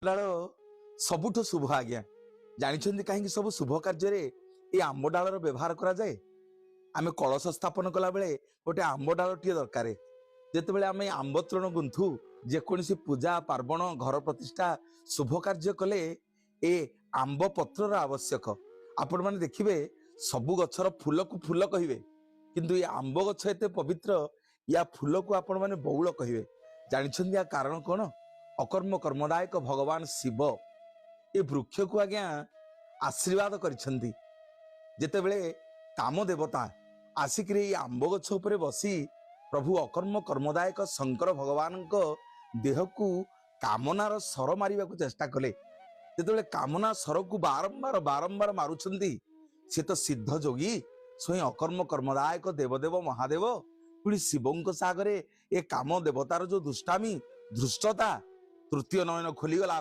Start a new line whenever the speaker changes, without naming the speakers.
डाल सबुठ शुभ आज्ञा जानी कहीं सब शुभ कार्य ये आंब डालर व्यवहार करा जाए। आमे कलश स्थापन कला बेले गोटे आंब डाल टे दरकार जिते आम आंब तृण गुंथु जेकोसी पूजा पार्वण घर प्रतिष्ठा शुभ कार्य कले ए आंब पत्रर आवश्यक। आपण मैंने देखिए सबु गछर फूल को फूल कहे किंतु ये आंब गछ एते पवित्र या फूल को आपण मैंने बौल कहे। जानी या कारण कौन? अकर्म कर्मदायक भगवान शिव ये वृक्ष को आज्ञा आशीर्वाद करिसेंती। जेतेबेले काम देवता आसिक आंब गछ उपरे बसी प्रभु अकर्म कर्मदायक शंकर भगवान देह को कामनार सर मारिबा को चेष्टा कले जेतेबेले कामना सर को बारंबार बारंबार मारुछंती से तो सिद्ध जोगी स्वयं अकर्म कर्मदायक देवदेव महादेव पुणी शिवों सागरे ए काम देवतार जो दुष्टामी धृष्टता तृतीय नयन खोलीगला